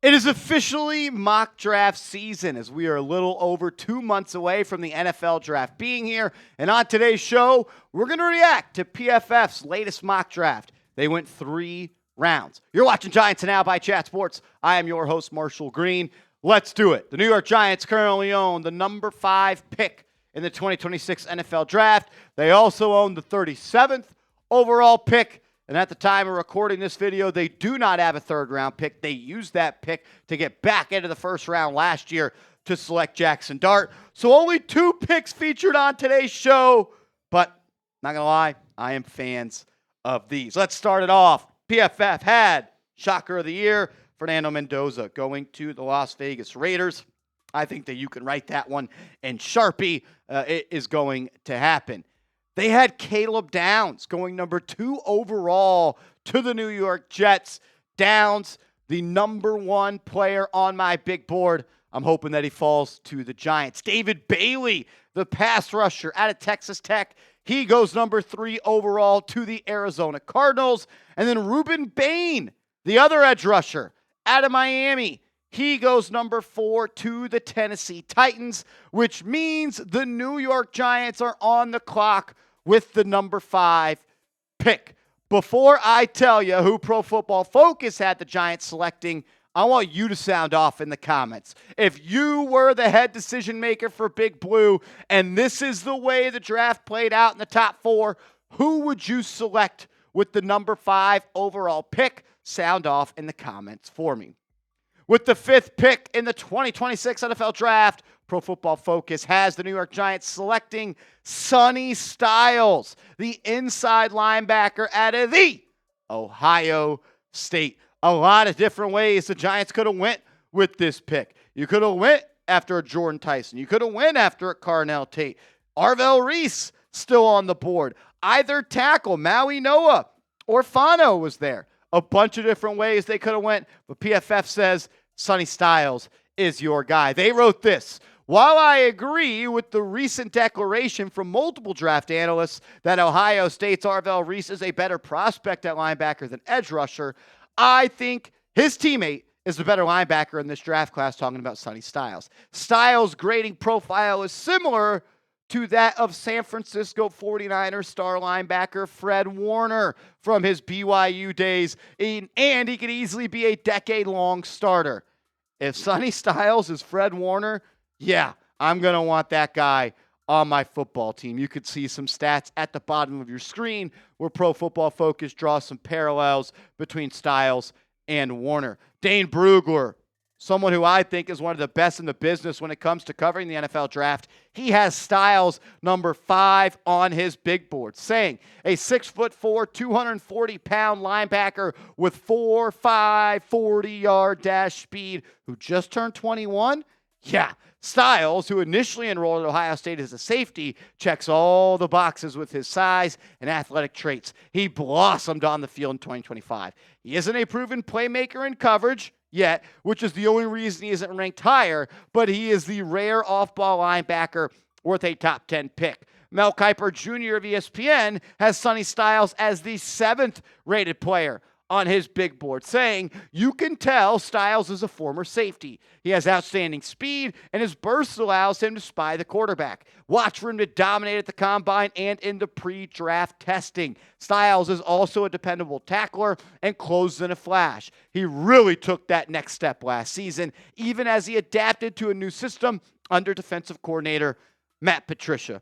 It is officially mock draft season as we are a little over 2 months away from the NFL draft being here. And on today's show, we're going to react to PFF's latest mock draft. They went 3 rounds. You're watching Giants Now by Chat Sports. I am your host, Marshall Green. Let's do it. The New York Giants currently own the number 5 pick in the 2026 NFL draft. They also own the 37th overall pick. And at the time of recording this video, they do not have a third-round pick. They used that pick to get back into the first round last year to select Jackson Dart. So only 2 picks featured on today's show. But not going to lie, I am fans of these. Let's start it off. PFF had Shocker of the Year, Fernando Mendoza, going to the Las Vegas Raiders. I think that you can write that one in Sharpie. It is going to happen. They had Caleb Downs going number 2 overall to the New York Jets. Downs, the number 1 player on my big board. I'm hoping that he falls to the Giants. David Bailey, the pass rusher out of Texas Tech. He goes number 3 overall to the Arizona Cardinals. And then Ruben Bain, the other edge rusher out of Miami. He goes number 4 to the Tennessee Titans, which means the New York Giants are on the clock with the number 5 pick. Before I tell you who Pro Football Focus had the Giants selecting, I want you to sound off in the comments. If you were the head decision maker for Big Blue and this is the way the draft played out in the top 4, who would you select with the number 5 overall pick? Sound off in the comments for me. With the 5th pick in the 2026 NFL Draft, Pro Football Focus has the New York Giants selecting Sonny Styles, the inside linebacker out of the Ohio State. A lot of different ways the Giants could have went with this pick. You could have went after a Jordan Tyson. You could have went after a Carnell Tate. Arvell Reese still on the board. Either tackle, Maui Noah or Fano was there. A bunch of different ways they could have went, but PFF says Sonny Styles is your guy. They wrote this. While I agree with the recent declaration from multiple draft analysts that Ohio State's Arvell Reese is a better prospect at linebacker than edge rusher, I think his teammate is the better linebacker in this draft class, talking about Sonny Styles. Styles' grading profile is similar to that of San Francisco 49ers star linebacker Fred Warner from his BYU days, and he could easily be a decade-long starter. If Sonny Styles is Fred Warner, yeah, I'm going to want that guy on my football team. You could see some stats at the bottom of your screen where Pro Football Focus draws some parallels between Styles and Warner. Dane Brugler, someone who I think is one of the best in the business when it comes to covering the NFL draft. He has Styles number 5 on his big board, saying a 6'4", 240-pound linebacker with 4.5 40-yard dash speed who just turned 21. Yeah, Styles, who initially enrolled at Ohio State as a safety, checks all the boxes with his size and athletic traits. He blossomed on the field in 2025. He isn't a proven playmaker in coverage yet, which is the only reason he isn't ranked higher, but he is the rare off-ball linebacker worth a top 10 pick. Mel Kiper Jr. of ESPN has Sonny Styles as the 7th rated player on his big board, saying, you can tell Styles is a former safety. He has outstanding speed, and his burst allows him to spy the quarterback. Watch for him to dominate at the combine and in the pre-draft testing. Styles is also a dependable tackler and closes in a flash. He really took that next step last season, even as he adapted to a new system under defensive coordinator Matt Patricia.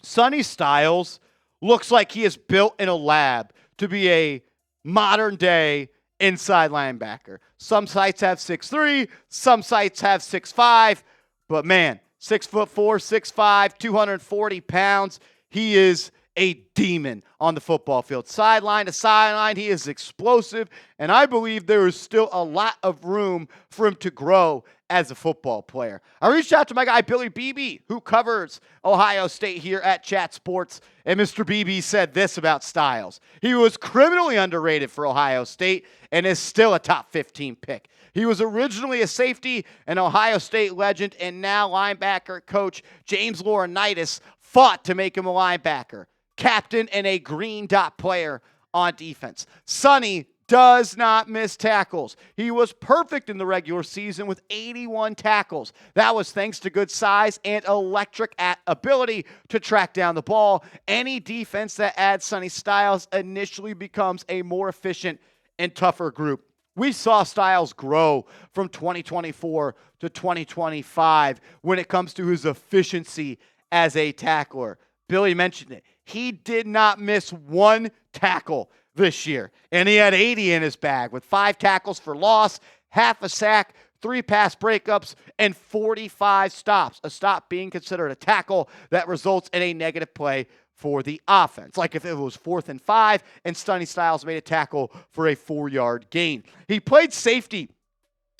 Sonny Styles looks like he is built in a lab to be a modern-day inside linebacker. Some sites have 6'3", some sites have 6'5", but man, 6'4", 6'5", 240 pounds. He is a demon on the football field. Sideline to sideline, he is explosive, and I believe there is still a lot of room for him to grow as a football player. I reached out to my guy, Billy Beebe, who covers Ohio State here at Chat Sports, and Mr. Beebe said this about Styles. He was criminally underrated for Ohio State and is still a top 15 pick. He was originally a safety, an Ohio State legend, and now linebacker coach James Laurinaitis fought to make him a linebacker, captain, and a green dot player on defense. Sonny does not miss tackles. He was perfect in the regular season with 81 tackles. That was thanks to good size and electric ability to track down the ball. Any defense that adds Sonny Styles initially becomes a more efficient and tougher group. We saw Styles grow from 2024 to 2025 when it comes to his efficiency as a tackler. Billy mentioned it. He did not miss one tackle this year, and he had 80 in his bag with 5 tackles for loss, half a sack, 3 pass breakups, and 45 stops. A stop being considered a tackle that results in a negative play for the offense. Like if it was 4th and 5 and Sonny Styles made a tackle for a 4-yard gain. He played safety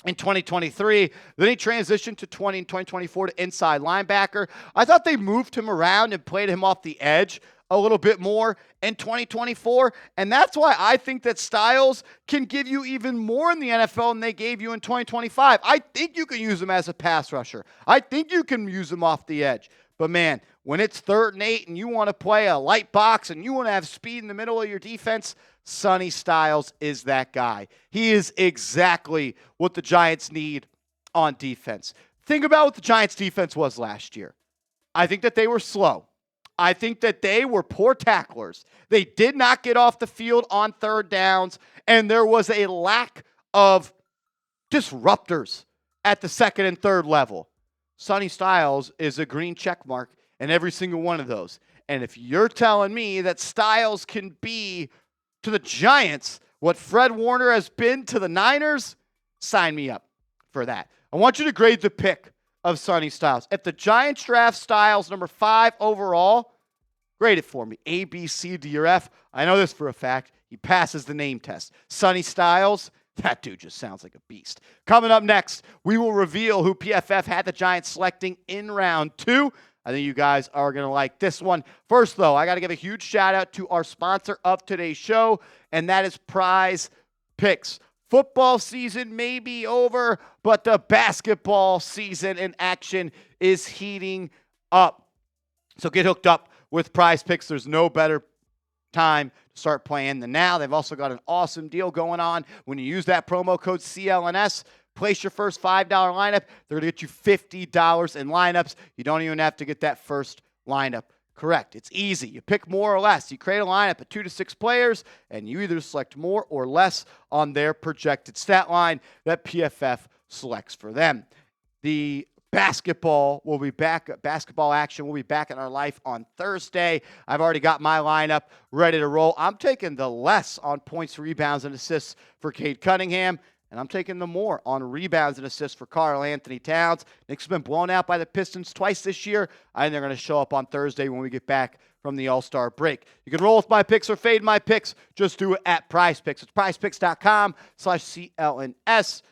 in 2023. Then he transitioned to 2024 to inside linebacker. I thought they moved him around and played him off the edge a little bit more in 2024, and that's why I think that Styles can give you even more in the NFL than they gave you in 2025. I think you can use him as a pass rusher. I think you can use him off the edge. But man, when it's 3rd and 8 and you want to play a light box and you want to have speed in the middle of your defense, Sonny Styles is that guy. He is exactly what the Giants need on defense. Think about what the Giants' defense was last year. I think that they were slow. I think that they were poor tacklers. They did not get off the field on 3rd downs, and there was a lack of disruptors at the 2nd and 3rd level. Sonny Styles is a green check mark in every single one of those. And if you're telling me that Styles can be to the Giants what Fred Warner has been to the Niners, sign me up for that. I want you to grade the pick of Sonny Styles. If the Giants draft Styles number 5 overall, grade it for me. A, B, C, D, or F. I know this for a fact. He passes the name test. Sonny Styles, that dude just sounds like a beast. Coming up next, we will reveal who PFF had the Giants selecting in round 2. I think you guys are going to like this one. First, though, I got to give a huge shout out to our sponsor of today's show, and that is PrizePicks. Football season may be over, but the basketball season in action is heating up. So get hooked up with PrizePicks. There's no better time to start playing than now. They've also got an awesome deal going on. When you use that promo code CLNS, place your first $5 lineup. They're going to get you $50 in lineups. You don't even have to get that first lineup correct. It's easy. You pick more or less. You create a lineup of 2 to 6 players, and you either select more or less on their projected stat line that PFF selects for them. The basketball action will be back in our life on Thursday. I've already got my lineup ready to roll. I'm taking the less on points, rebounds, and assists for Cade Cunningham. And I'm taking the more on rebounds and assists for Karl Anthony Towns. Knicks have been blown out by the Pistons twice this year. I think they're going to show up on Thursday when we get back from the All-Star break. You can roll with my picks or fade my picks. Just do it at PrizePicks. It's prizepicks.com/CLNS.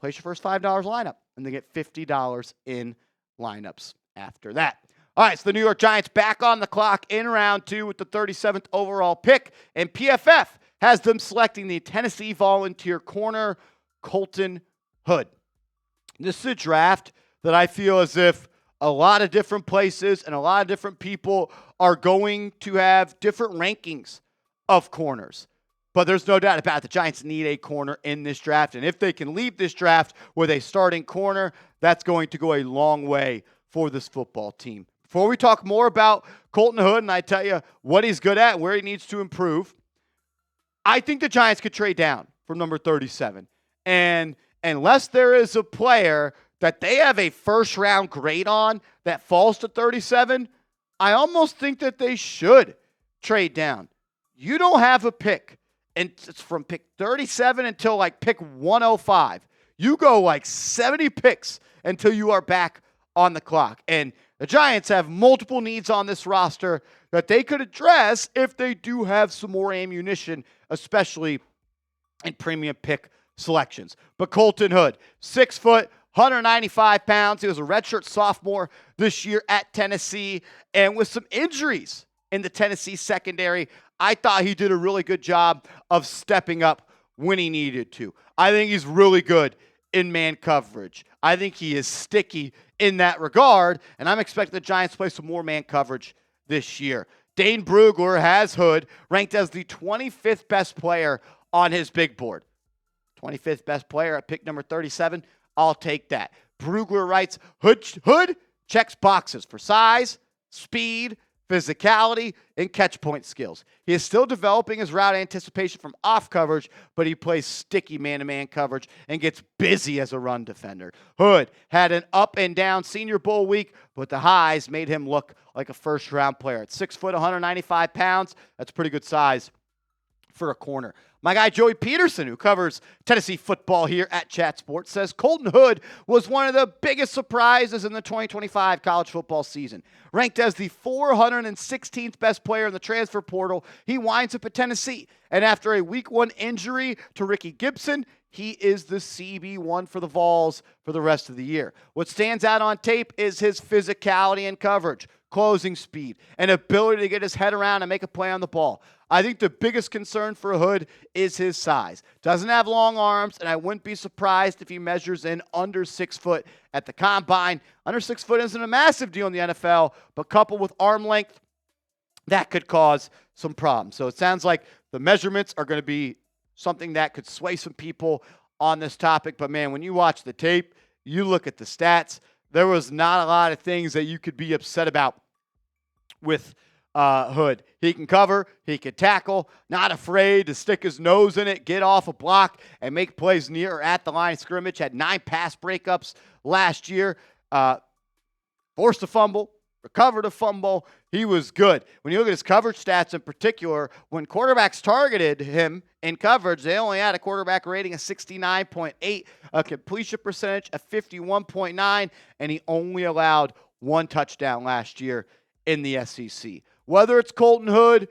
Place your first $5 lineup, and they get $50 in lineups after that. All right, so the New York Giants back on the clock in round 2 with the 37th overall pick, and PFF has them selecting the Tennessee Volunteer corner, Colton Hood. This is a draft that I feel as if a lot of different places and a lot of different people are going to have different rankings of corners. But there's no doubt about it. The Giants need a corner in this draft. And if they can leave this draft with a starting corner, that's going to go a long way for this football team. Before we talk more about Colton Hood and I tell you what he's good at and where he needs to improve, I think the Giants could trade down from number 37. And unless there is a player that they have a first-round grade on that falls to 37, I almost think that they should trade down. You don't have a pick, and it's from pick 37 until like pick 105. You go like 70 picks until you are back on the clock. And the Giants have multiple needs on this roster that they could address if they do have some more ammunition, especially in premium pick selections. But Colton Hood, 6 foot, 195 pounds. He was a redshirt sophomore this year at Tennessee. And with some injuries in the Tennessee secondary, I thought he did a really good job of stepping up when he needed to. I think he's really good in man coverage. I think he is sticky in that regard, and I'm expecting the Giants to play some more man coverage this year. Dane Brugler has Hood ranked as the 25th best player on his big board. 25th best player at pick number 37. I'll take that. Brugler writes, Hood checks boxes for size, speed, physicality, and catch point skills. He is still developing his route anticipation from off coverage, but he plays sticky man-to-man coverage and gets busy as a run defender. Hood had an up and down Senior Bowl week, but the highs made him look like a first-round player. At 6 foot, 195 pounds, that's pretty good size for a corner. My guy Joey Peterson, who covers Tennessee football here at Chat Sports, says Colton Hood was one of the biggest surprises in the 2025 college football season. Ranked as the 416th best player in the transfer portal, he winds up at Tennessee. And after a week 1 injury to Ricky Gibson, he is the CB1 for the Vols for the rest of the year. What stands out on tape is his physicality and coverage, closing speed, and ability to get his head around and make a play on the ball. I think the biggest concern for Hood is his size. Doesn't have long arms, and I wouldn't be surprised if he measures in under 6 foot at the combine. Under 6 foot isn't a massive deal in the NFL, but coupled with arm length, that could cause some problems. So it sounds like the measurements are going to be something that could sway some people on this topic. But, man, when you watch the tape, you look at the stats, there was not a lot of things that you could be upset about with Hood. He can cover, he can tackle, not afraid to stick his nose in it, get off a block, and make plays near or at the line of scrimmage. Had 9 pass breakups last year. Forced a fumble, recovered a fumble. He was good. When you look at his coverage stats in particular, when quarterbacks targeted him in coverage, they only had a quarterback rating of 69.8, a completion percentage of 51.9, and he only allowed 1 touchdown last year in the SEC. Whether it's Colton Hood,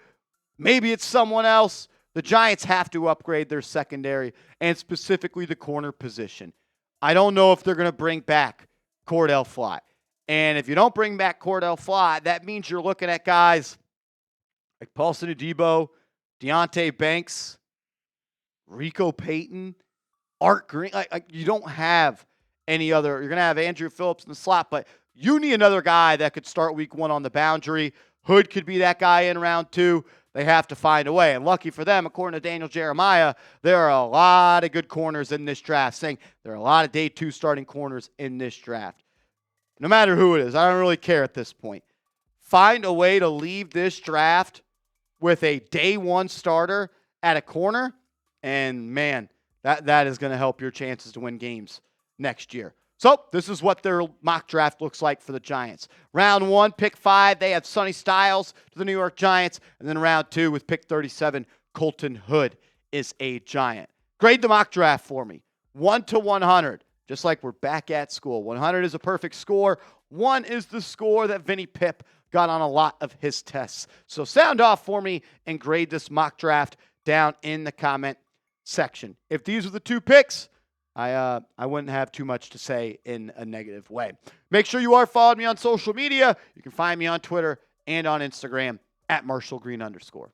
maybe it's someone else, the Giants have to upgrade their secondary and specifically the corner position. I don't know if they're going to bring back Cordell Flott. And if you don't bring back Cordell Flott, that means you're looking at guys like Paulson Adebo, Deontay Banks, Rico Payton, Art Green. You don't have any other. You're going to have Andrew Phillips in the slot, but you need another guy that could start week 1 on the boundary. Hood could be that guy in round 2. They have to find a way. And lucky for them, according to Daniel Jeremiah, there are a lot of good corners in this draft, saying there are a lot of day 2 starting corners in this draft. No matter who it is, I don't really care at this point. Find a way to leave this draft with a day 1 starter at a corner, and man, that is going to help your chances to win games next year. So this is what their mock draft looks like for the Giants. Round 1, pick 5, they have Sonny Styles to the New York Giants. And then round 2 with pick 37, Colton Hood is a Giant. Grade the mock draft for me. 1 to 100, just like we're back at school. 100 is a perfect score. 1 is the score that Vinny Pip got on a lot of his tests. So sound off for me and grade this mock draft down in the comment section. If these are the 2 picks, I wouldn't have too much to say in a negative way. Make sure you are following me on social media. You can find me on Twitter and on Instagram at @MarshallGreen_.